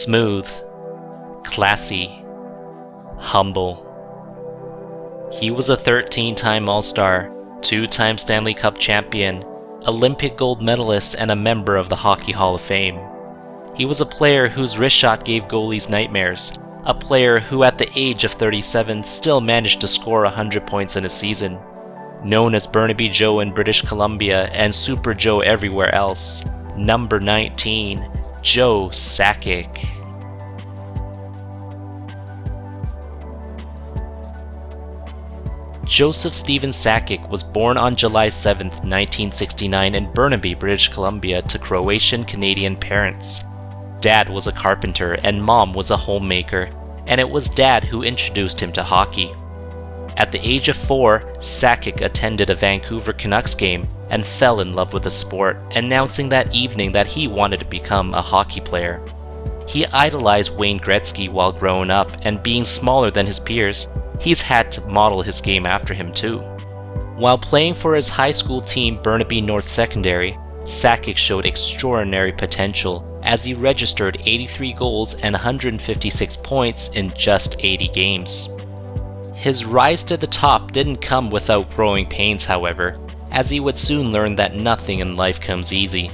Smooth, classy, humble. He was a 13-time All-Star, 2-time Stanley Cup champion, Olympic gold medalist, and a member of the Hockey Hall of Fame. He was a player whose wrist shot gave goalies nightmares, a player who at the age of 37 still managed to score 100 points in a season. Known as Burnaby Joe in British Columbia and Super Joe everywhere else, number 19, Joe Sakic. Joseph Stephen Sakic was born on July 7, 1969 in Burnaby, British Columbia to Croatian-Canadian parents. Dad was a carpenter and Mom was a homemaker, and it was Dad who introduced him to hockey. At the age of 4, Sakic attended a Vancouver Canucks game and fell in love with the sport, announcing that evening that he wanted to become a hockey player. He idolized Wayne Gretzky while growing up, and being smaller than his peers, he's had to model his game after him too. While playing for his high school team Burnaby North Secondary, Sakic showed extraordinary potential as he registered 83 goals and 156 points in just 80 games. His rise to the top didn't come without growing pains, however, as he would soon learn that nothing in life comes easy.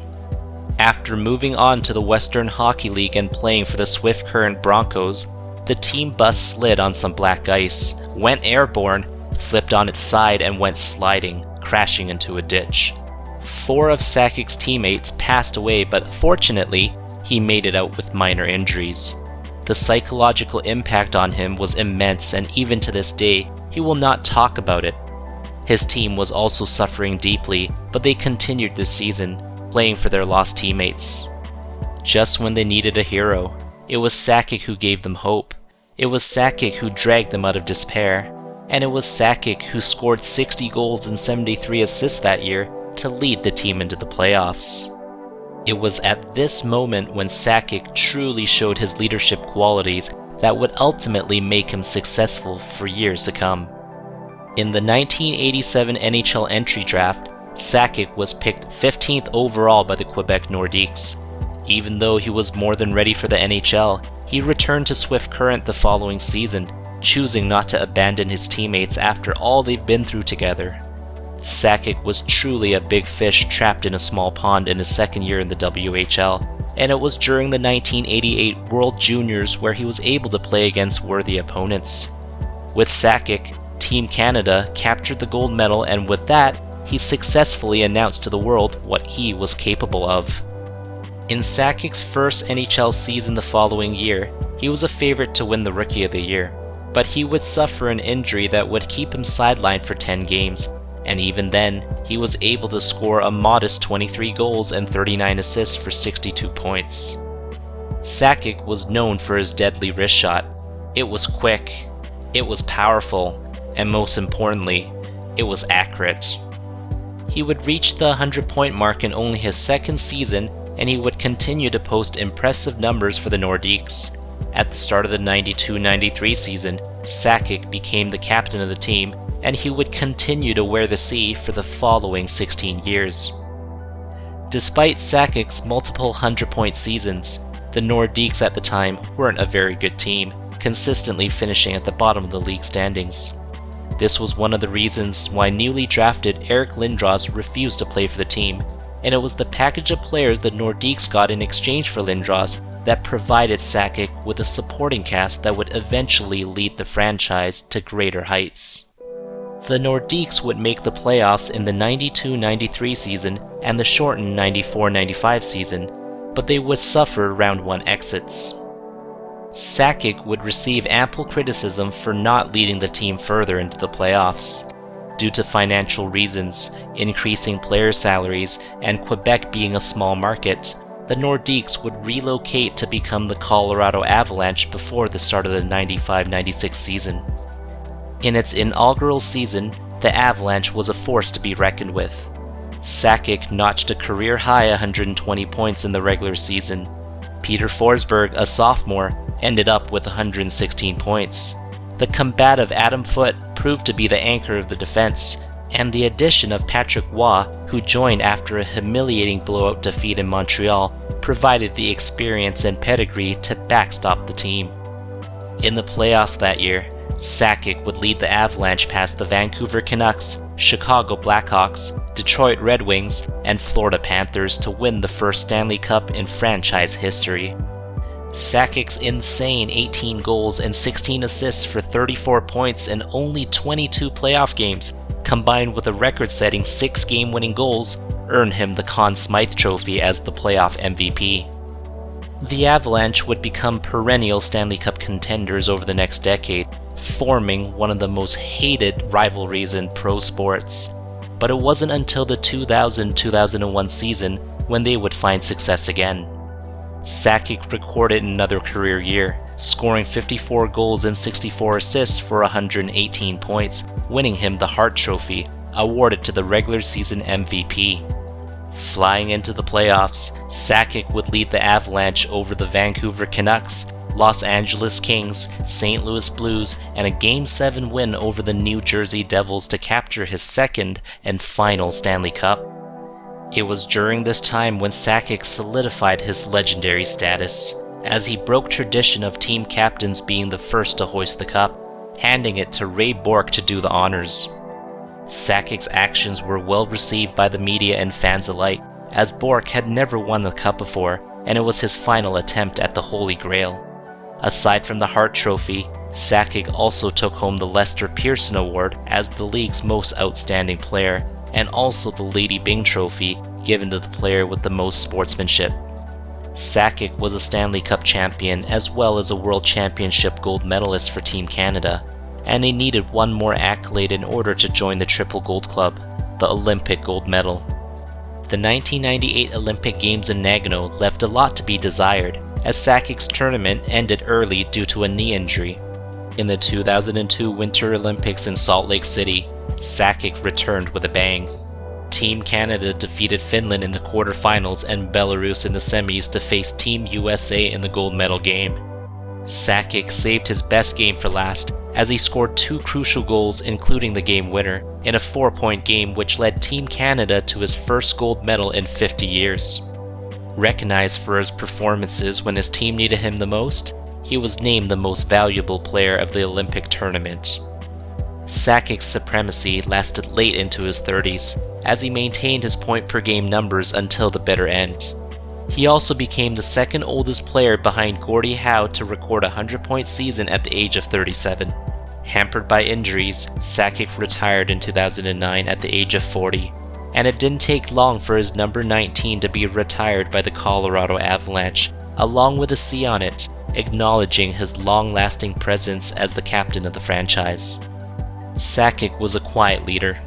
After moving on to the Western Hockey League and playing for the Swift Current Broncos, the team bus slid on some black ice, went airborne, flipped on its side, and went sliding, crashing into a ditch. 4 of Sakic's teammates passed away, but fortunately, he made it out with minor injuries. The psychological impact on him was immense, and even to this day, he will not talk about it. His team was also suffering deeply, but they continued the season, playing for their lost teammates. Just when they needed a hero, it was Sakic who gave them hope. It was Sakic who dragged them out of despair, and it was Sakic who scored 60 goals and 73 assists that year to lead the team into the playoffs. It was at this moment when Sakic truly showed his leadership qualities that would ultimately make him successful for years to come. In the 1987 NHL entry draft, Sakic was picked 15th overall by the Quebec Nordiques. Even though he was more than ready for the NHL, he returned to Swift Current the following season, choosing not to abandon his teammates after all they've been through together. Sakic was truly a big fish trapped in a small pond in his second year in the WHL, and it was during the 1988 World Juniors where he was able to play against worthy opponents. With Sakic, Team Canada captured the gold medal, and with that, he successfully announced to the world what he was capable of. In Sakic's first NHL season the following year, he was a favorite to win the Rookie of the Year, but he would suffer an injury that would keep him sidelined for 10 games, and even then, he was able to score a modest 23 goals and 39 assists for 62 points. Sakic was known for his deadly wrist shot. It was quick, it was powerful, and most importantly, it was accurate. He would reach the 100-point mark in only his second season, and he would continue to post impressive numbers for the Nordiques. At the start of the 92-93 season, Sakic became the captain of the team, and he would continue to wear the C for the following 16 years. Despite Sakic's multiple 100-point seasons, the Nordiques at the time weren't a very good team, consistently finishing at the bottom of the league standings. This was one of the reasons why newly drafted Eric Lindros refused to play for the team, and it was the package of players the Nordiques got in exchange for Lindros that provided Sakic with a supporting cast that would eventually lead the franchise to greater heights. The Nordiques would make the playoffs in the 92-93 season and the shortened 94-95 season, but they would suffer round 1 exits. Sakic would receive ample criticism for not leading the team further into the playoffs. Due to financial reasons, increasing player salaries, and Quebec being a small market, the Nordiques would relocate to become the Colorado Avalanche before the start of the 95-96 season. In its inaugural season, the Avalanche was a force to be reckoned with. Sakic notched a career-high 120 points in the regular season. Peter Forsberg, a sophomore, ended up with 116 points. The combative Adam Foote proved to be the anchor of the defense, and the addition of Patrick Waugh, who joined after a humiliating blowout defeat in Montreal, provided the experience and pedigree to backstop the team. In the playoffs that year, Sakic would lead the Avalanche past the Vancouver Canucks, Chicago Blackhawks, Detroit Red Wings, and Florida Panthers to win the first Stanley Cup in franchise history. Sakic's insane 18 goals and 16 assists for 34 points in only 22 playoff games, combined with a record-setting 6 game-winning goals, earned him the Conn Smythe Trophy as the playoff MVP. The Avalanche would become perennial Stanley Cup contenders over the next decade, forming one of the most hated rivalries in pro sports. But it wasn't until the 2000-2001 season when they would find success again. Sakic recorded another career year, scoring 54 goals and 64 assists for 118 points, winning him the Hart Trophy, awarded to the regular season MVP. Flying into the playoffs, Sakic would lead the Avalanche over the Vancouver Canucks, Los Angeles Kings, St. Louis Blues, and a Game 7 win over the New Jersey Devils to capture his second and final Stanley Cup. It was during this time when Sakic solidified his legendary status, as he broke tradition of team captains being the first to hoist the cup, handing it to Ray Bourque to do the honors. Sakic's actions were well received by the media and fans alike, as Bourque had never won the cup before, and it was his final attempt at the Holy Grail. Aside from the Hart Trophy, Sakic also took home the Lester Pearson Award as the league's most outstanding player, and also the Lady Byng Trophy, given to the player with the most sportsmanship. Sakic was a Stanley Cup champion as well as a World Championship gold medalist for Team Canada, and he needed one more accolade in order to join the Triple Gold Club, the Olympic gold medal. The 1998 Olympic Games in Nagano left a lot to be desired, as Sakic's tournament ended early due to a knee injury. In the 2002 Winter Olympics in Salt Lake City, Sakic returned with a bang. Team Canada defeated Finland in the quarterfinals and Belarus in the semis to face Team USA in the gold medal game. Sakic saved his best game for last, as he scored 2 crucial goals including the game winner, in a 4-point game which led Team Canada to his first gold medal in 50 years. Recognized for his performances when his team needed him the most, he was named the most valuable player of the Olympic tournament. Sakic's supremacy lasted late into his 30s, as he maintained his point-per-game numbers until the bitter end. He also became the second oldest player behind Gordie Howe to record a 100-point season at the age of 37. Hampered by injuries, Sakic retired in 2009 at the age of 40, and it didn't take long for his number 19 to be retired by the Colorado Avalanche, along with a C on it, acknowledging his long-lasting presence as the captain of the franchise. Sakic was a quiet leader.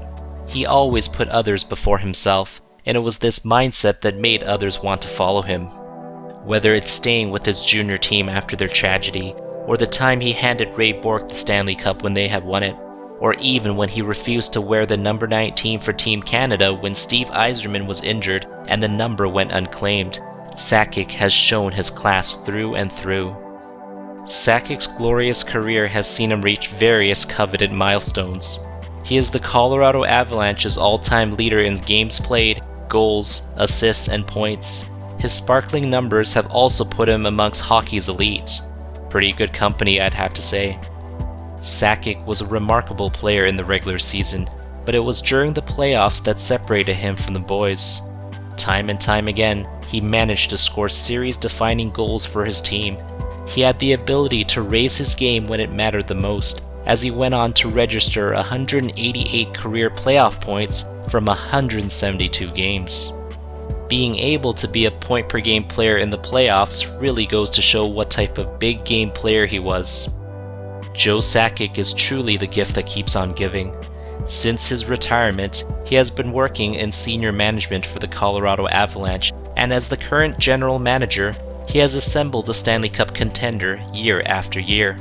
He always put others before himself, and it was this mindset that made others want to follow him. Whether it's staying with his junior team after their tragedy, or the time he handed Ray Bourque the Stanley Cup when they had won it, or even when he refused to wear the number 19 for Team Canada when Steve Yzerman was injured and the number went unclaimed, Sakic has shown his class through and through. Sakic's glorious career has seen him reach various coveted milestones. He is the Colorado Avalanche's all-time leader in games played, goals, assists, and points. His sparkling numbers have also put him amongst hockey's elite. Pretty good company, I'd have to say. Sakic was a remarkable player in the regular season, but it was during the playoffs that separated him from the boys. Time and time again, he managed to score series-defining goals for his team. He had the ability to raise his game when it mattered the most, as he went on to register 188 career playoff points from 172 games. Being able to be a point-per-game player in the playoffs really goes to show what type of big-game player he was. Joe Sakic is truly the gift that keeps on giving. Since his retirement, he has been working in senior management for the Colorado Avalanche, and as the current general manager, he has assembled the Stanley Cup contender year after year.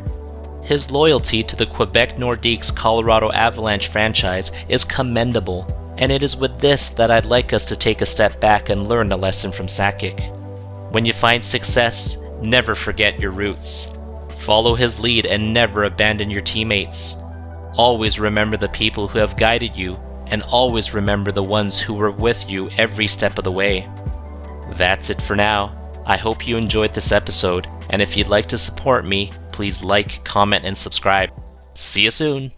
His loyalty to the Quebec Nordiques Colorado Avalanche franchise is commendable, and it is with this that I'd like us to take a step back and learn a lesson from Sakic. When you find success, never forget your roots. Follow his lead and never abandon your teammates. Always remember the people who have guided you, and always remember the ones who were with you every step of the way. That's it for now. I hope you enjoyed this episode, and if you'd like to support me, please like, comment, and subscribe. See you soon!